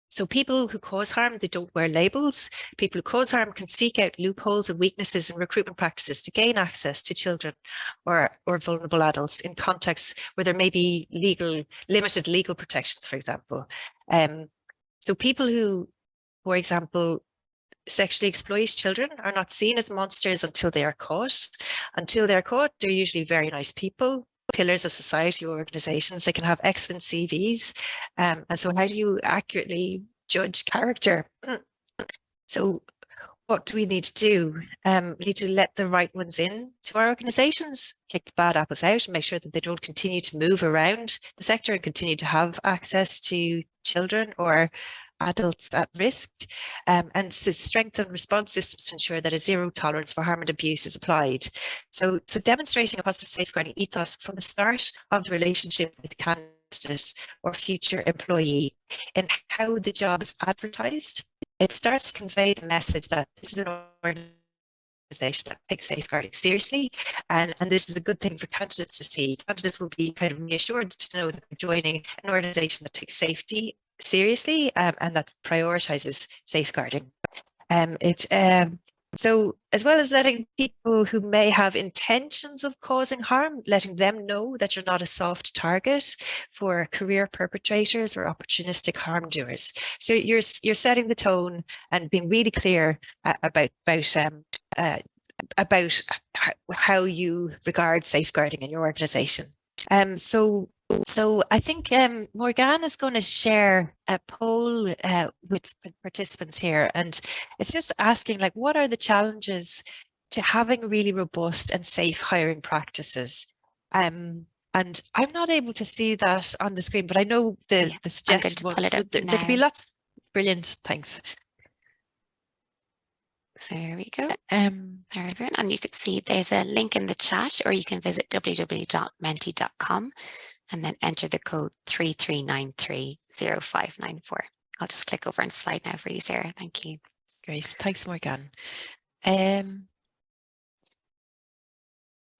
So people who cause harm, they don't wear labels. People who cause harm can seek out loopholes and weaknesses in recruitment practices to gain access to children or vulnerable adults in contexts where there may be limited legal protections, for example. So people who, for example, sexually exploit children are not seen as monsters until they are caught. Until they're caught, they're usually very nice people, pillars of society or organizations. They can have excellent CVs. And so how do you accurately judge character? So what do we need to do? We need to let the right ones in to our organizations, kick the bad apples out and make sure that they don't continue to move around the sector and continue to have access to children or adults at risk, and to strengthen response systems to ensure that a zero tolerance for harm and abuse is applied. So demonstrating a positive safeguarding ethos from the start of the relationship with the candidate or future employee in how the job is advertised. It starts to convey the message that this is an organisation that takes safeguarding seriously, and this is a good thing for candidates to see. Candidates will be kind of reassured to know that they're joining an organisation that takes safety seriously and that prioritises safeguarding. So as well as letting people who may have intentions of causing harm, letting them know that you're not a soft target for career perpetrators or opportunistic harm doers. So you're setting the tone and being really clear about how you regard safeguarding in your organisation. So I think Morgane is going to share a poll with participants here, and it's just asking, like, what are the challenges to having really robust and safe hiring practices? And I'm not able to see that on the screen, but I know the suggestion was there could be lots. Brilliant, thanks.
So there we go. There everyone, and you can see there's a link in the chat, or you can visit www.menti.com. and then enter the code 33930594. I'll just click over and slide now for you, Sarah. Thank you.
Great. Thanks, Morgane.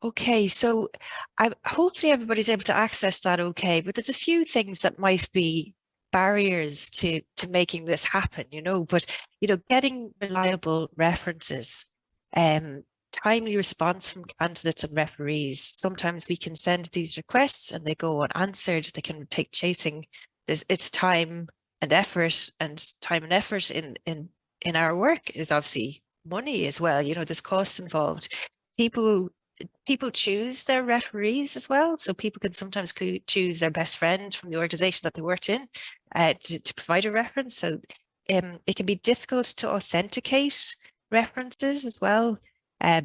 Okay, so hopefully everybody's able to access that okay, but there's a few things that might be barriers to making this happen, but, getting reliable references, timely response from candidates and referees. Sometimes we can send these requests and they go unanswered. They can take chasing. It's time and effort, and time and effort in our work is obviously money as well. There's costs involved. People choose their referees as well. So people can sometimes choose their best friend from the organization that they worked in to provide a reference. So it can be difficult to authenticate references as well.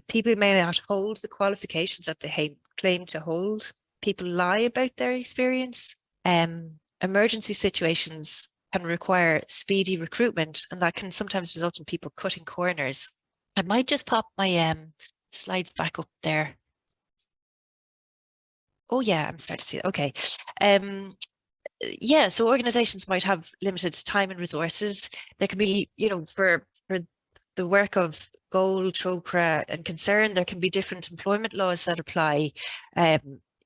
People may not hold the qualifications that they claim to hold. People lie about their experience. Emergency situations can require speedy recruitment, and that can sometimes result in people cutting corners. I might just pop my slides back up there. Oh yeah, I'm starting to see it. Okay. Yeah, so organizations might have limited time and resources. There can be, for the work of goal, Trócaire and concern, there can be different employment laws that apply.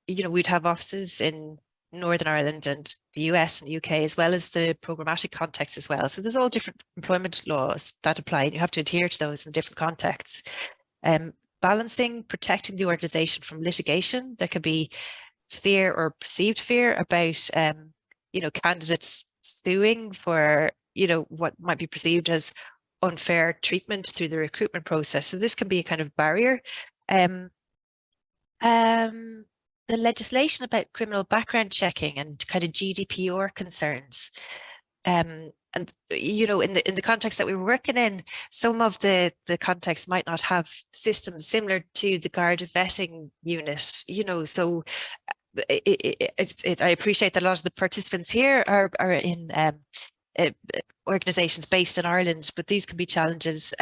We'd have offices in Northern Ireland and the US and the UK, as well as the programmatic context as well. So there's all different employment laws that apply, and you have to adhere to those in different contexts. Balancing, protecting the organization from litigation. There could be fear or perceived fear about, candidates suing for, what might be perceived as unfair treatment through the recruitment process. So this can be a kind of barrier. The legislation about criminal background checking and kind of GDPR concerns. And in the context that we were working in, some of the context might not have systems similar to the Garda vetting unit. So I appreciate that a lot of the participants here are in organisations based in Ireland, but these can be challenges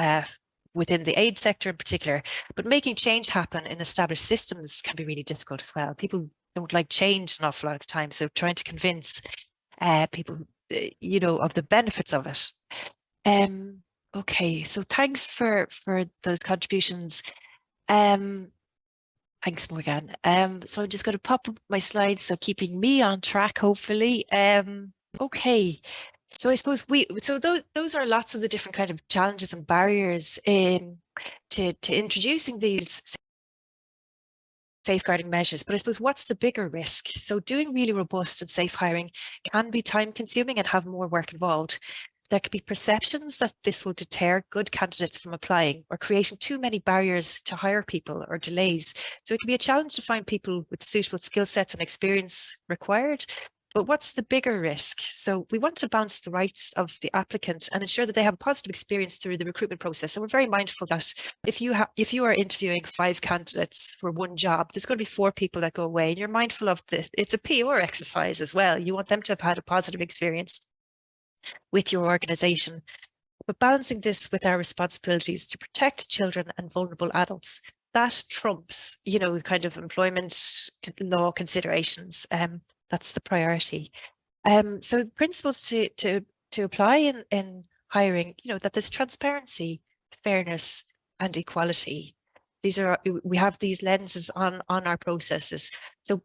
within the aid sector in particular. But making change happen in established systems can be really difficult as well. People don't like change an awful lot of the time, so trying to convince people, of the benefits of it. Okay, so thanks for those contributions. Thanks, Morgan. So I'm just going to pop up my slides, so keeping me on track, hopefully. Okay. So I suppose those are lots of the different kind of challenges and barriers to introducing these safeguarding measures. But I suppose what's the bigger risk? So doing really robust and safe hiring can be time consuming and have more work involved. There could be perceptions that this will deter good candidates from applying, or creating too many barriers to hire people, or delays. So it can be a challenge to find people with suitable skill sets and experience required. But what's the bigger risk? So we want to balance the rights of the applicant and ensure that they have a positive experience through the recruitment process. So we're very mindful that if you are interviewing 5 candidates for one job, there's going to be 4 people that go away, and you're mindful of it's a PR exercise as well. You want them to have had a positive experience with your organisation. But balancing this with our responsibilities to protect children and vulnerable adults, that trumps, kind of employment law considerations. That's the priority. So principles to apply in hiring, that there's transparency, fairness, and equality. We have these lenses on our processes. So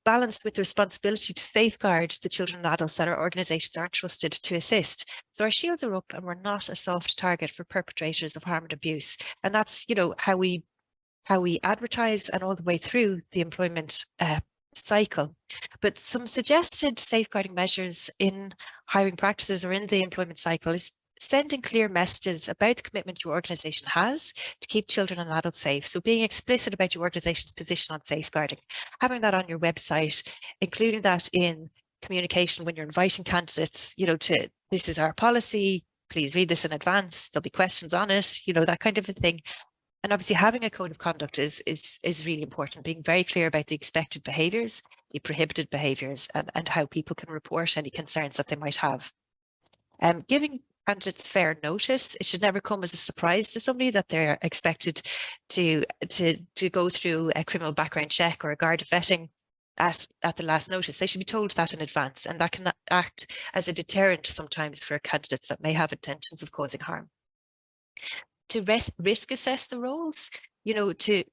balanced with the responsibility to safeguard the children and adults that our organisations are trusted to assist. So our shields are up, and we're not a soft target for perpetrators of harm and abuse. And that's, how we advertise and all the way through the employment cycle. But some suggested safeguarding measures in hiring practices or in the employment cycle is sending clear messages about the commitment your organisation has to keep children and adults safe. So being explicit about your organisation's position on safeguarding, having that on your website, including that in communication when you're inviting candidates, to this is our policy, please read this in advance, there'll be questions on it, that kind of a thing. And obviously having a code of conduct is really important, being very clear about the expected behaviours, the prohibited behaviours, and how people can report any concerns that they might have. Giving candidates fair notice. It should never come as a surprise to somebody that they're expected to go through a criminal background check or a Garda vetting at the last notice. They should be told that in advance, and that can act as a deterrent sometimes for candidates that may have intentions of causing harm. To risk assess the roles, to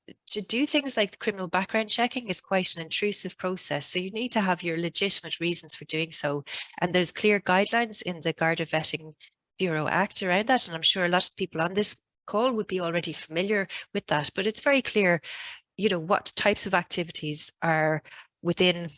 do things like the criminal background checking is quite an intrusive process. So you need to have your legitimate reasons for doing so. And there's clear guidelines in the Garda Vetting Bureau Act around that. And I'm sure a lot of people on this call would be already familiar with that. But it's very clear, what types of activities are within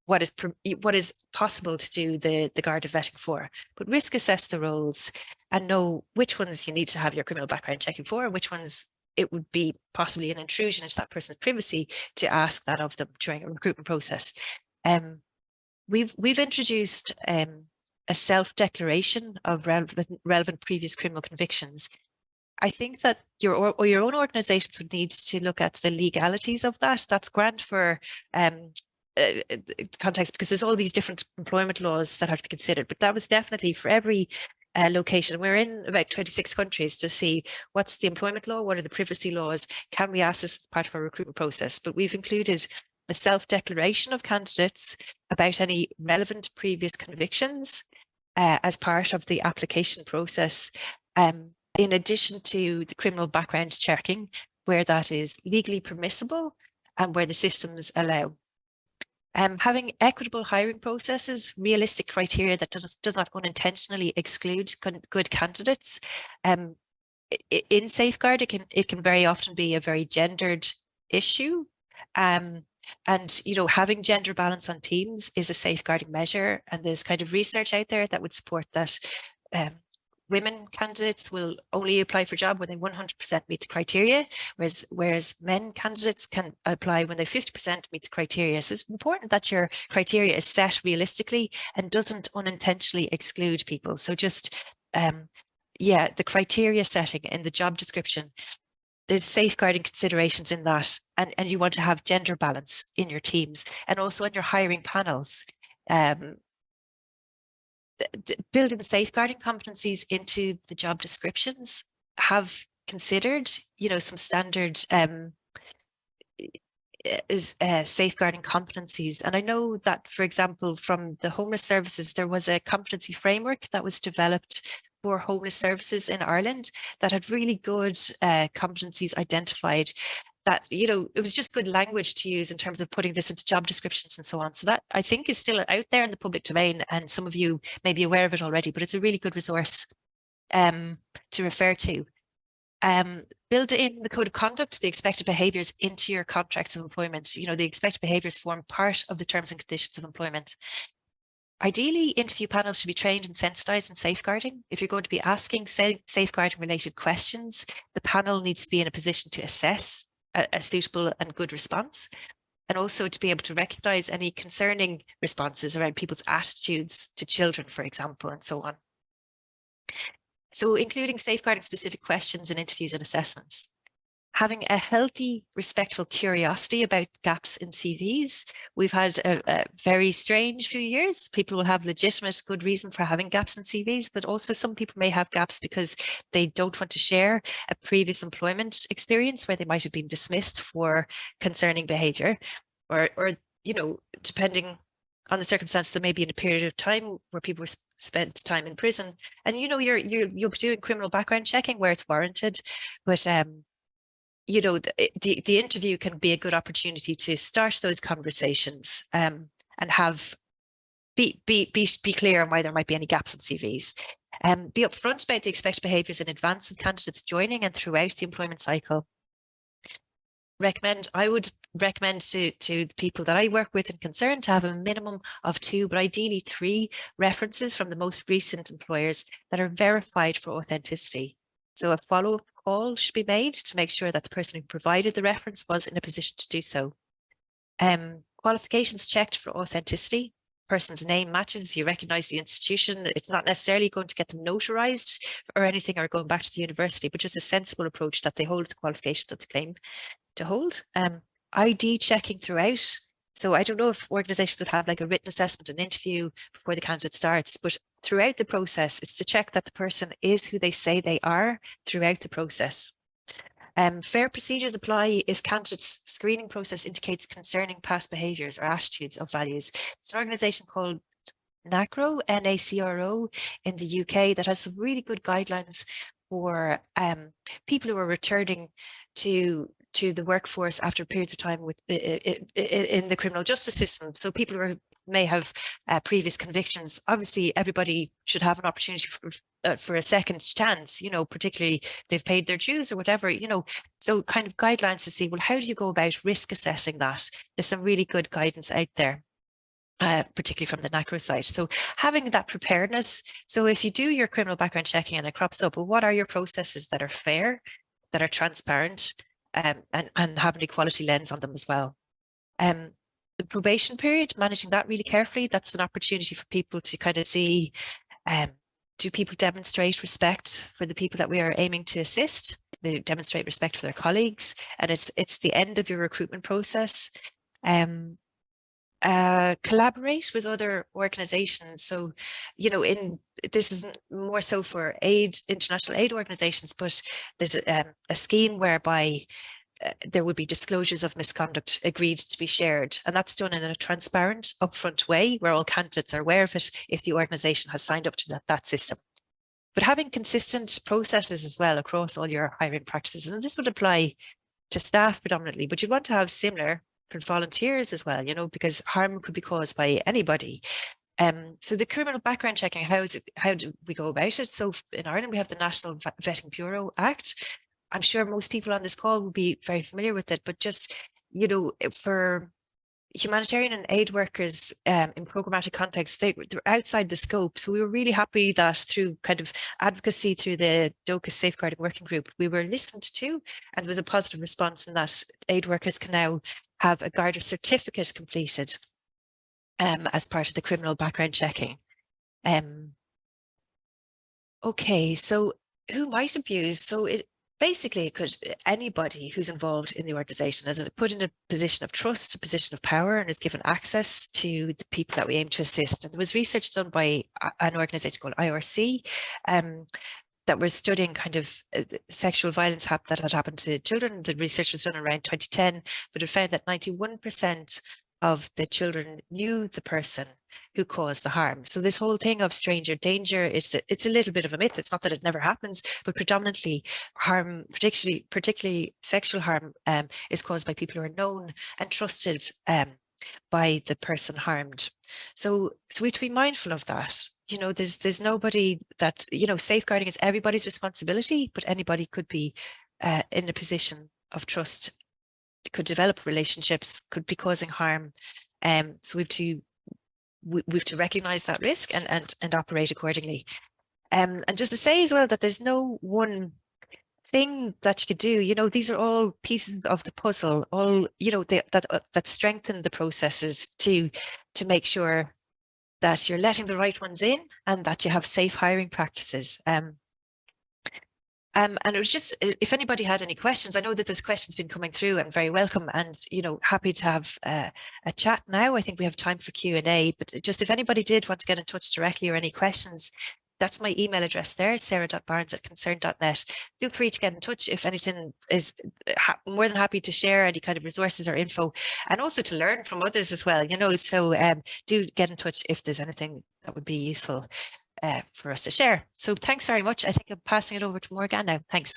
what is possible to do the Garda vetting for. But risk assess the roles and know which ones you need to have your criminal background checking for, and which ones it would be possibly an intrusion into that person's privacy to ask that of them during a recruitment process. We've introduced a self-declaration of relevant previous criminal convictions. I think that your own organisations would need to look at the legalities of that. That's grand for context, because there's all these different employment laws that have to be considered, but that was definitely for every location. We're in about 26 countries to see what's the employment law, what are the privacy laws, can we ask this as part of our recruitment process? But we've included a self-declaration of candidates about any relevant previous convictions as part of the application process, in addition to the criminal background checking, where that is legally permissible and where the systems allow. Having equitable hiring processes, realistic criteria that does not unintentionally exclude good candidates. In safeguard, it can very often be a very gendered issue. And, you know, having gender balance on teams is a safeguarding measure. And there's kind of research out there that would support that women candidates will only apply for a job when they 100% meet the criteria, whereas men candidates can apply when they 50% meet the criteria. So it's important that your criteria is set realistically and doesn't unintentionally exclude people. So just, yeah, the criteria setting in the job description, there's safeguarding considerations in that, and you want to have gender balance in your teams and also in your hiring panels. Building safeguarding competencies into the job descriptions have considered, you know, some standard safeguarding competencies. And I know that, for example, from the homeless services, there was a competency framework that was developed for homeless services in Ireland that had really good competencies identified, that, you know, it was just good language to use in terms of putting this into job descriptions and so on. So that, I think, is still out there in the public domain, and some of you may be aware of it already, but it's a really good resource to refer to. Build in the code of conduct, the expected behaviours into your contracts of employment. You know, the expected behaviours form part of the terms and conditions of employment. Ideally, interview panels should be trained and sensitised in safeguarding. If you're going to be asking safeguarding related questions, the panel needs to be in a position to assess a suitable and good response, and also to be able to recognise any concerning responses around people's attitudes to children, for example, and so on. So including safeguarding specific questions in interviews and assessments. Having a healthy, respectful curiosity about gaps in CVs. We've had a very strange few years. People will have legitimate good reason for having gaps in CVs, but also some people may have gaps because they don't want to share a previous employment experience where they might have been dismissed for concerning behaviour, or you know, depending on the circumstance, there may be in a period of time where people were spent time in prison, and you know, you'll be doing criminal background checking where it's warranted, but you know, the interview can be a good opportunity to start those conversations and have be clear on why there might be any gaps in CVs. Be upfront about the expected behaviours in advance of candidates joining and throughout the employment cycle. I would recommend to the people that I work with and concerned to have a minimum of 2, but ideally 3 references from the most recent employers that are verified for authenticity. So a follow-up call should be made to make sure that the person who provided the reference was in a position to do so. Qualifications checked for authenticity. Person's name matches, you recognise the institution. It's not necessarily going to get them notarized or anything or going back to the university, but just a sensible approach that they hold the qualifications that they claim to hold. ID checking throughout. So I don't know if organisations would have like a written assessment and interview before the candidate starts, but throughout the process, it's to check that the person is who they say they are throughout the process. Fair procedures apply if candidates' screening process indicates concerning past behaviours or attitudes of values. It's an organisation called NACRO, N-A-C-R-O, in the UK that has some really good guidelines for people who are returning to the workforce after periods of time with in the criminal justice system. So people who may have previous convictions. Obviously, everybody should have an opportunity for a second chance, you know, particularly they've paid their dues or whatever, you know. So kind of guidelines to see, well, how do you go about risk assessing that? There's some really good guidance out there. Particularly from the NACRO site. So having that preparedness. So if you do your criminal background checking and it crops up, well, what are your processes that are fair, that are transparent, and have an equality lens on them as well? The probation period, managing that really carefully. That's an opportunity for people to kind of see, do people demonstrate respect for the people that we are aiming to assist? They demonstrate respect for their colleagues, and it's the end of your recruitment process. collaborate with other organizations. So, this is more so for international aid organizations, but there's a scheme whereby there would be disclosures of misconduct agreed to be shared, and that's done in a transparent, upfront way where all candidates are aware of it if the organization has signed up to that system. But having consistent processes as well across all your hiring practices, and this would apply to staff predominantly, but you'd want to have similar for volunteers as well, because harm could be caused by anybody. So the criminal background checking, how do we go about it? So in Ireland, we have the National Vetting Bureau Act. I'm sure most people on this call will be very familiar with it, but just, for humanitarian and aid workers in programmatic context, they're outside the scope. So we were really happy that through kind of advocacy through the Dóchas Safeguarding Working Group, we were listened to, and there was a positive response in that aid workers can now have a Garda certificate completed as part of the criminal background checking. Okay, so who might abuse? So basically, it could anybody who's involved in the organisation is put in a position of trust, a position of power, and is given access to the people that we aim to assist. And there was research done by an organisation called IRC that was studying kind of sexual violence that had happened to children. The research was done around 2010, but it found that 91% of the children knew the person who caused the harm. So this whole thing of stranger danger, it's a little bit of a myth. It's not that it never happens, but predominantly harm, particularly sexual harm, is caused by people who are known and trusted by the person harmed. So we have to be mindful of that. There's nobody that, safeguarding is everybody's responsibility, but anybody could be in a position of trust, could develop relationships, could be causing harm. So we have to recognize that risk and operate accordingly. And just to say as well that there's no one thing that you could do. These are all pieces of the puzzle, all that strengthen the processes to make sure that you're letting the right ones in and that you have safe hiring practices. And it was just, if anybody had any questions, I know that there's questions been coming through and very welcome, and happy to have a chat now. I think we have time for Q&A, but just if anybody did want to get in touch directly or any questions, that's my email address there, sarah.barnes@concern.net. Feel free to get in touch if anything is more than happy to share any kind of resources or info, and also to learn from others as well, so do get in touch if there's anything that would be useful for us to share. So thanks very much. I think I'm passing it over to Morgan now. Thanks.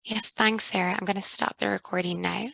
Yes, thanks, Sarah. I'm going to stop the recording now.